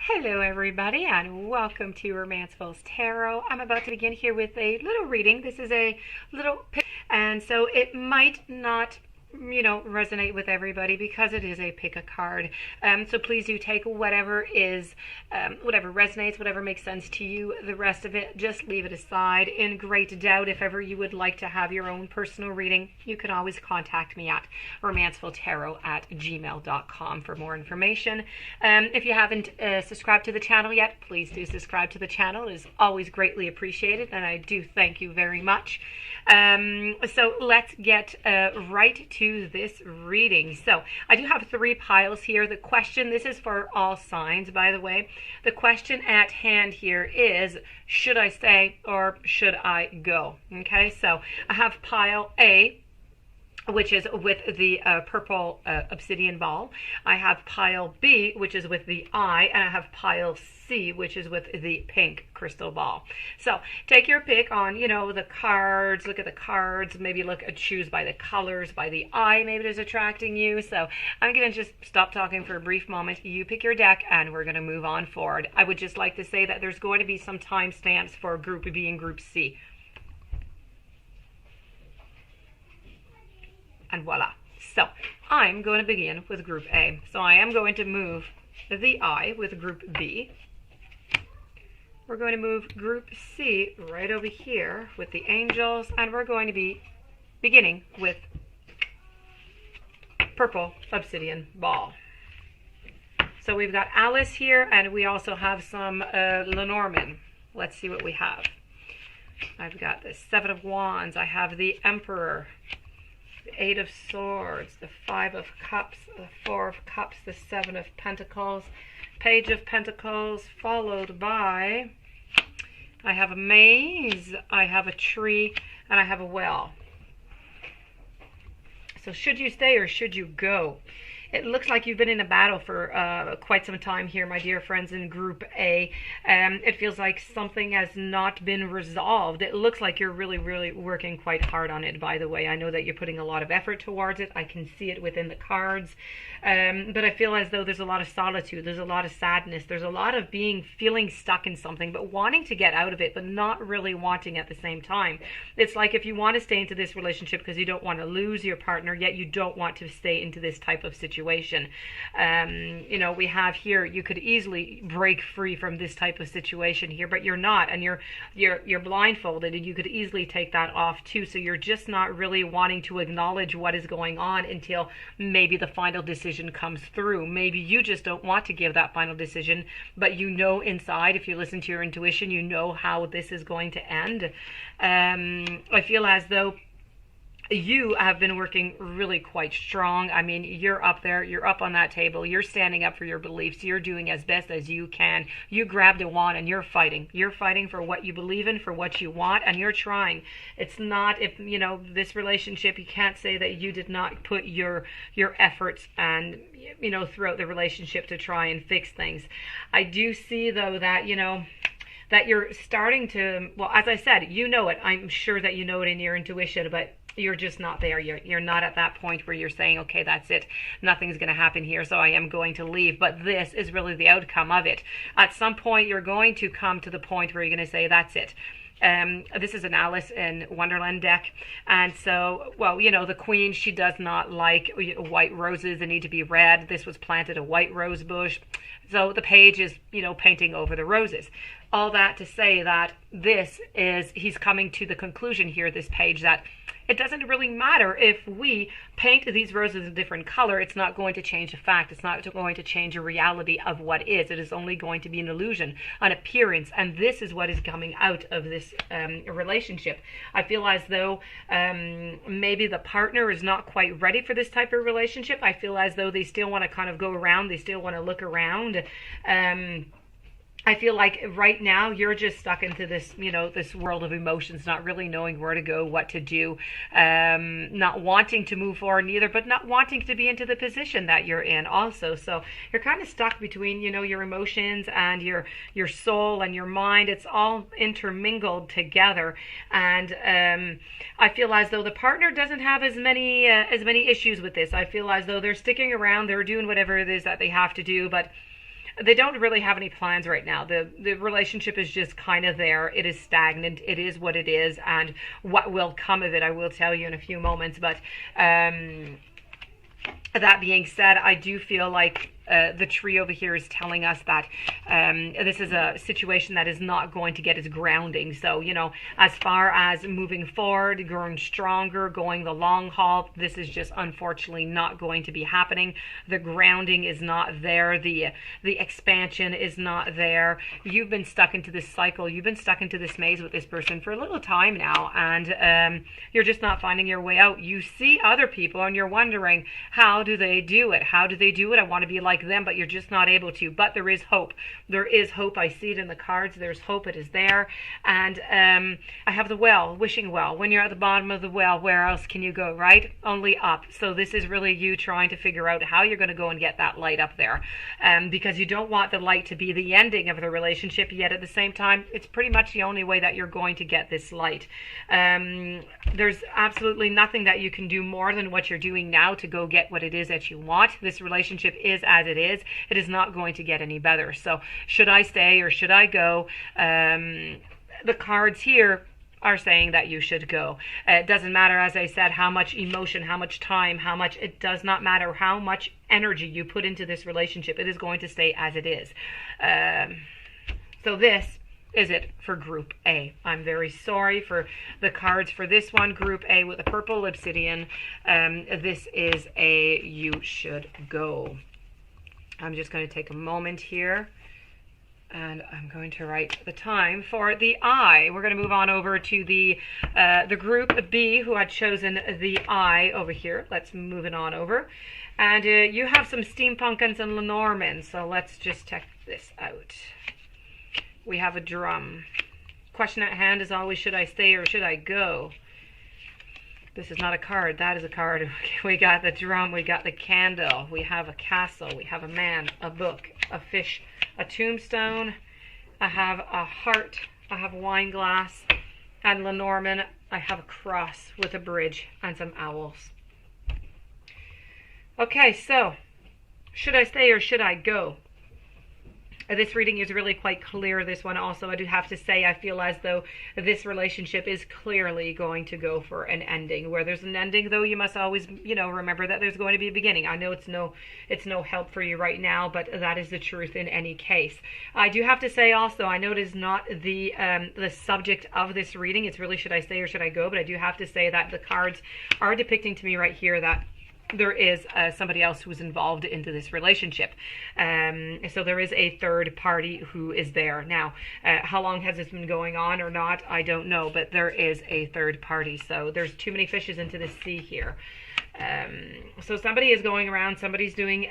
Hello everybody and welcome to Romancefull's Tarot. I'm about to begin here with a little reading. This is a little and so it might not resonate with everybody because it is a pick a card. So please do take whatever is, whatever resonates, whatever makes sense to you. The rest of it, just leave it aside. In great doubt, if ever you would like to have your own personal reading, you can always contact me at romancefulltarot@gmail.com for more information. If you haven't subscribed to the channel yet, please do subscribe to the channel. It is always greatly appreciated, and I do thank you very much. So let's get right to this reading. So I do have three piles here. The question, this is for all signs, by the way. The question at hand here is, should I stay or should I go? Okay, so I have pile A, which is with the purple obsidian ball. I have pile B, which is with the eye, and I have pile C, which is with the pink crystal ball. So take your pick on, the cards, look at the cards, maybe choose by the colors, by the eye, maybe it is attracting you. So I'm gonna just stop talking for a brief moment. You pick your deck and we're gonna move on forward. I would just like to say that there's going to be some timestamps for Group B and Group C. And voila. So I'm going to begin with Group A. So I am going to move the eye with Group B. We're going to move Group C right over here with the angels, and we're going to be beginning with purple obsidian ball. So we've got Alice here, and we also have some Lenormand. Let's see what we have. I've got the Seven of Wands. I have the Emperor, the Eight of Swords, the Five of Cups, the Four of Cups, the Seven of Pentacles, Page of Pentacles, followed by, I have a maze, I have a tree, and I have a well. So should you stay or should you go? It looks like you've been in a battle for quite some time here, my dear friends, in Group A. It feels like something has not been resolved. It looks like you're really, really working quite hard on it, by the way. I know that you're putting a lot of effort towards it. I can see it within the cards. But I feel as though there's a lot of solitude. There's a lot of sadness. There's a lot of feeling stuck in something, but wanting to get out of it, but not really wanting at the same time. It's like if you want to stay into this relationship because you don't want to lose your partner, yet you don't want to stay into this type of situation. We have here, you could easily break free from this type of situation here, but you're not, and you're blindfolded, and you could easily take that off too. So you're just not really wanting to acknowledge what is going on until maybe the final decision comes through. Maybe you just don't want to give that final decision, but inside, if you listen to your intuition, you know how this is going to end. I feel as though you have been working really quite strong. I mean, you're up there, you're up on that table, you're standing up for your beliefs, you're doing as best as you can. You grabbed a wand and you're fighting. You're fighting for what you believe in, for what you want, and you're trying. It's not, this relationship, you can't say that you did not put your efforts and, throughout the relationship to try and fix things. I do see, though, that, that you're starting to, well, as I said, you know it. I'm sure that you know it in your intuition, but you're just not there. You're not at that point where you're saying, okay, that's it. Nothing's going to happen here, so I am going to leave. But this is really the outcome of it. At some point, you're going to come to the point where you're going to say, that's it. This is an Alice in Wonderland deck, and so, well, the Queen, she does not like white roses. They need to be red. This was planted a white rose bush, so the page is, painting over the roses. All that to say that he's coming to the conclusion here, this page, that it doesn't really matter if we paint these roses a different color. It's not going to change the fact. It's not going to change the reality of what is. It is only going to be an illusion, an appearance. And this is what is coming out of this relationship. I feel as though maybe the partner is not quite ready for this type of relationship. I feel as though they still want to kind of go around. They still want to look around. I feel like right now you're just stuck into this, this world of emotions, not really knowing where to go, what to do, not wanting to move forward neither, but not wanting to be into the position that you're in also. So you're kind of stuck between, your emotions and your soul and your mind. It's all intermingled together. And I feel as though the partner doesn't have as many issues with this. I feel as though they're sticking around, they're doing whatever it is that they have to do, but they don't really have any plans right now. The relationship is just kind of there. It is stagnant. It is what it is, and what will come of it, I will tell you in a few moments. But that being said, I do feel like the tree over here is telling us that this is a situation that is not going to get its grounding. So, you know, as far as moving forward, growing stronger, going the long haul, this is just unfortunately not going to be happening. The grounding is not there. The expansion is not there. You've been stuck into this cycle. You've been stuck into this maze with this person for a little time now, and you're just not finding your way out. You see other people and you're wondering, how do they do it? How do they do it? I want to be like them, but you're just not able to. But there is hope. There is hope. I see it in the cards. There's hope. It is there. And I have the well, wishing well. When you're at the bottom of the well, where else can you go, right? Only up. So this is really you trying to figure out how you're going to go and get that light up there, because you don't want the light to be the ending of the relationship, yet at the same time it's pretty much the only way that you're going to get this light. There's absolutely nothing that you can do more than what you're doing now to go get what it is that you want. This relationship is as it is. It is not going to get any better. So should I stay or should I go? The cards here are saying that you should go. It doesn't matter, as I said, how much emotion, how much time, how much, it does not matter how much energy you put into this relationship. It is going to stay as it is. So this is it for Group A. I'm very sorry for the cards for this one, Group A with a purple obsidian. This is a you should go. I'm just going to take a moment here, and I'm going to write the time for the I. We're going to move on over to the Group B, who had chosen the I over here. Let's move it on over. And you have some steampunk and some Lenormand, so let's just check this out. We have a drum. Question at hand is always, should I stay or should I go? This is not a card. That is a card. We got the drum. We got the candle. We have a castle. We have a man, a book, a fish, a tombstone. I have a heart. I have a wine glass. And Lenormand, I have a cross with a bridge and some owls. Okay, so should I stay or should I go? This reading is really quite clear, this one also. I do have to say, I feel as though this relationship is clearly going to go for an ending. Where there's an ending, though, you must always, you know, remember that there's going to be a beginning. I know it's no help for you right now, but that is the truth in any case. I do have to say also, I know it is not the subject of this reading. It's really, should I stay or should I go? But I do have to say that the cards are depicting to me right here that there is somebody else who's involved into this relationship. So there is a third party who is there. Now, how long has this been going on or not, I don't know, but there is a third party. So there's too many fishes into the sea here. So somebody is going around, somebody's doing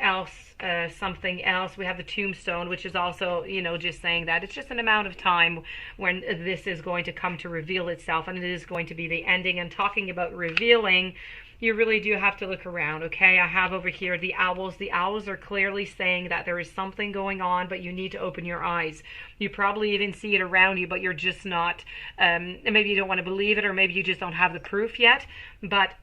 something else. We have the tombstone, which is also, you know, just saying that it's just an amount of time when this is going to come to reveal itself, and it is going to be the ending. And talking about revealing, you really do have to look around, okay? I have over here the owls. The owls are clearly saying that there is something going on, but you need to open your eyes. You probably even see it around you, but you're just not, maybe you don't want to believe it, or maybe you just don't have the proof yet. But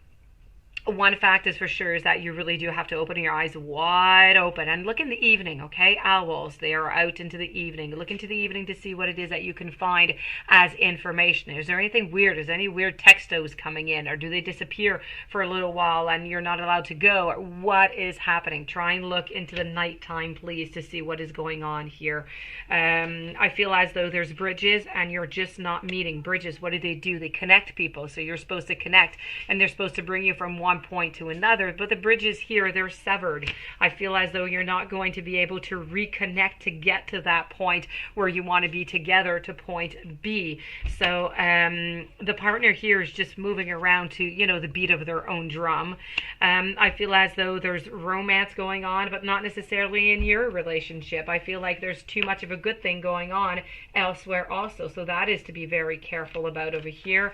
one fact is for sure is that you really do have to open your eyes wide open and look in the evening, okay? Owls, they are out into the evening. Look into the evening to see what it is that you can find as information. Is there anything weird? Is any weird textos coming in? Or do they disappear for a little while and you're not allowed to go? Or what is happening? Try and look into the nighttime, please, to see what is going on here. I feel as though there's bridges and you're just not meeting. Bridges, what do? They connect people. So you're supposed to connect, and they're supposed to bring you from one point to another, but the bridges here, they're severed. I feel as though you're not going to be able to reconnect to get to that point where you want to be together to point B. So the partner here is just moving around to, you know, the beat of their own drum. I feel as though there's romance going on, but not necessarily in your relationship. I feel like there's too much of a good thing going on elsewhere also, so that is to be very careful about over here.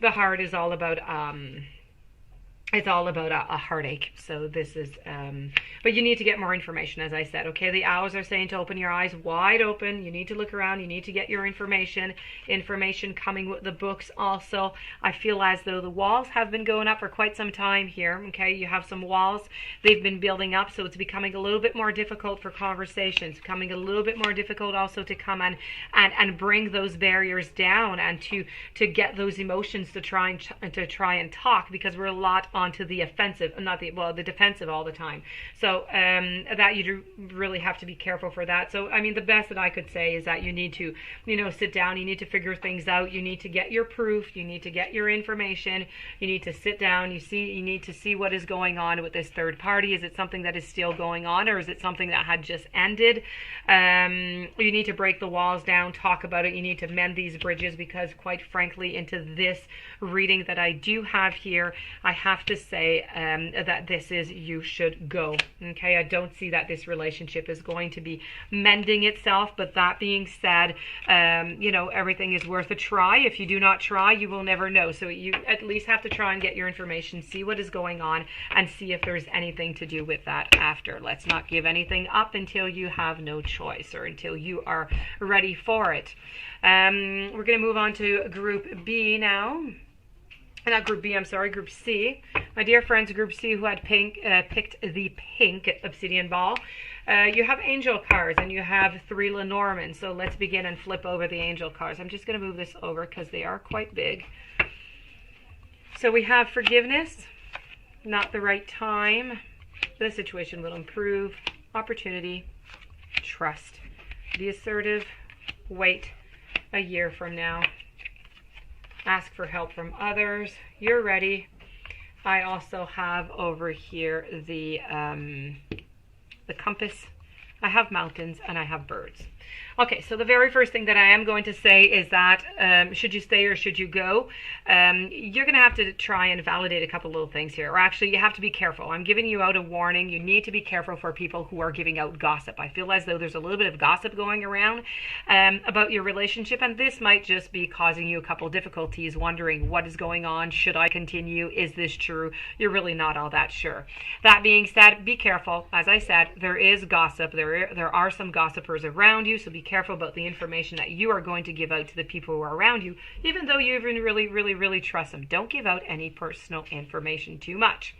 The heart is all about it's all about a heartache. So this is, but you need to get more information, as I said. Okay, the owls are saying to open your eyes wide open. You need to look around. You need to get your information coming with the books also. I feel as though the walls have been going up for quite some time here. Okay, you have some walls. They've been building up, so it's becoming a little bit more difficult for conversations, becoming a little bit more difficult also to come and bring those barriers down, and to get those emotions to try and talk, because we're a lot onto the offensive, not the defensive all the time. So that you do really have to be careful for that. So I mean, the best that I could say is that you need to, sit down. You need to figure things out. You need to get your proof. You need to get your information. You need to sit down. You need to see what is going on with this third party. Is it something that is still going on, or is it something that had just ended? You need to break the walls down, talk about it. You need to mend these bridges, because quite frankly, into this reading that I do have here, I have to say that this is, you should go. Okay, I don't see that this relationship is going to be mending itself. But that being said, everything is worth a try. If you do not try, you will never know. So you at least have to try and get your information, see what is going on, and see if there's anything to do with that after. Let's not give anything up until you have no choice, or until you are ready for it. We're going to move on to Group B now. Not Group B, I'm sorry, Group C. My dear friends, Group C, who had picked the pink obsidian ball. You have angel cards, and you have 3 Lenormand. So let's begin and flip over the angel cards. I'm just going to move this over because they are quite big. So we have forgiveness, not the right time, the situation will improve, opportunity, trust, be assertive, wait a year from now. Ask for help from others. You're ready. I also have over here the compass. I have mountains, and I have birds. Okay, so the very first thing that I am going to say is that should you stay or should you go? You're going to have to try and validate a couple little things here. Or actually, you have to be careful. I'm giving you out a warning. You need to be careful for people who are giving out gossip. I feel as though there's a little bit of gossip going around about your relationship, and this might just be causing you a couple difficulties, wondering what is going on. Should I continue? Is this true? You're really not all that sure. That being said, be careful. As I said, there is gossip. There are some gossipers around you, so be careful about the information that you are going to give out to the people who are around you, even though you even really trust them. Don't give out any personal information too much.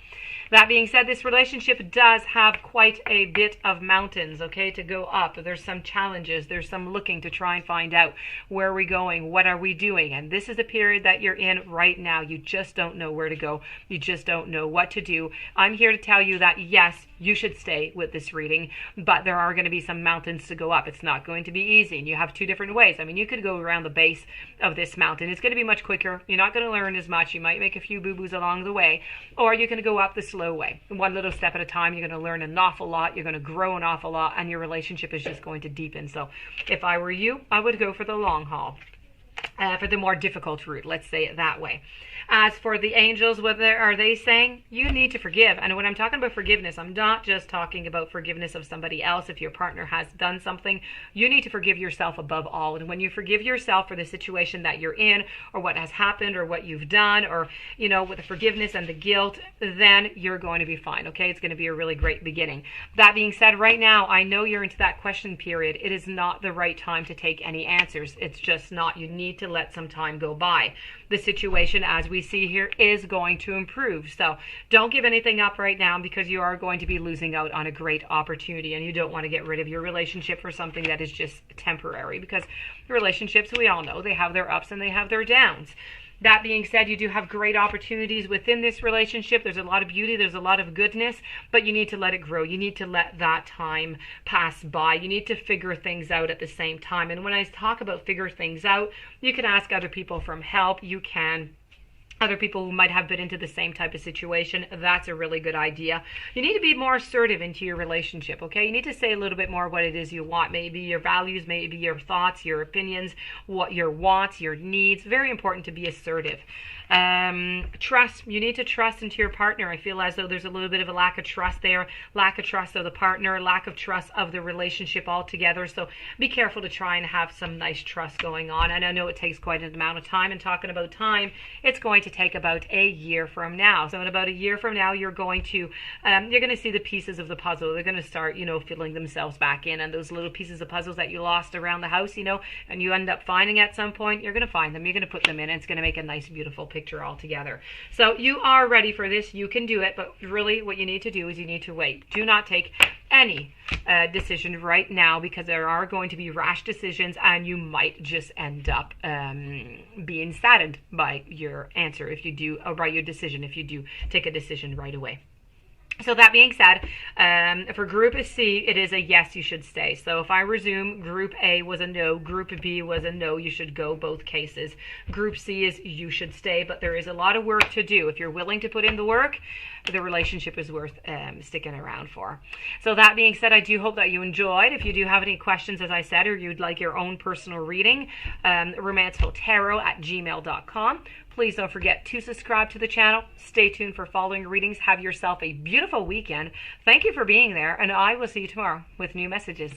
That being said, this relationship does have quite a bit of mountains, okay, to go up. There's some challenges. There's some looking to try and find out where are we going, what are we doing, and this is the period that you're in right now. You just don't know where to go. You just don't know what to do. I'm here to tell you that, yes, you should stay with this reading, but there are going to be some mountains to go up. It's not going to be easy, and you have 2 different ways. I mean, you could go around the base of this mountain. It's going to be much quicker. You're not going to learn as much. You might make a few boo-boos along the way, or you're going to go up the slow way. One little step at a time. You're going to learn an awful lot. You're going to grow an awful lot, and your relationship is just going to deepen. So if I were you, I would go for the long haul. For the more difficult route, let's say it that way. As for the angels, what are they saying? You need to forgive. And when I'm talking about forgiveness, I'm not just talking about forgiveness of somebody else. If your partner has done something, you need to forgive yourself above all. And when you forgive yourself for the situation that you're in, or what has happened, or what you've done, or, with the forgiveness and the guilt, then you're going to be fine, okay? It's going to be a really great beginning. That being said, right now, I know you're into that question period. It is not the right time to take any answers. It's just not. You need to let some time go by. The situation, as we see here, is going to improve. So don't give anything up right now, because you are going to be losing out on a great opportunity, and you don't want to get rid of your relationship for something that is just temporary, because relationships, we all know, they have their ups and they have their downs. That being said, you do have great opportunities within this relationship. There's a lot of beauty. There's a lot of goodness, but you need to let it grow. You need to let that time pass by. You need to figure things out at the same time. And when I talk about figure things out, you can ask other people for help. You can other people who might have been into the same type of situation. That's a really good idea. You need to be more assertive into your relationship, okay? You need to say a little bit more what it is you want. Maybe your values, maybe your thoughts, your opinions, what your wants, your needs. Very important to be assertive. Trust. You need to trust into your partner. I feel as though there's a little bit of a lack of trust there, lack of trust of the partner, lack of trust of the relationship altogether. So be careful to try and have some nice trust going on. And I know it takes quite an amount of time, and talking about time, it's going to take about a year from now. So in about a year from now, you're going to see the pieces of the puzzle. They're going to start, filling themselves back in, and those little pieces of puzzles that you lost around the house, and you end up finding at some point, you're going to find them. You're going to put them in, and it's going to make a nice, beautiful picture all together. So you are ready for this. You can do it, but really what you need to do is you need to wait. Do not take any decision right now, because there are going to be rash decisions, and you might just end up being saddened by your answer if you do, or by your decision if you do take a decision right away. So that being said, for Group C, it is a yes, you should stay. So if I resume, Group A was a no, Group B was a no, you should go, both cases. Group C is you should stay, but there is a lot of work to do. If you're willing to put in the work, the relationship is worth sticking around for. So that being said, I do hope that you enjoyed. If you do have any questions, as I said, or you'd like your own personal reading, romancefulltarot@gmail.com. Please don't forget to subscribe to the channel. Stay tuned for following readings. Have yourself a beautiful weekend. Thank you for being there, and I will see you tomorrow with new messages.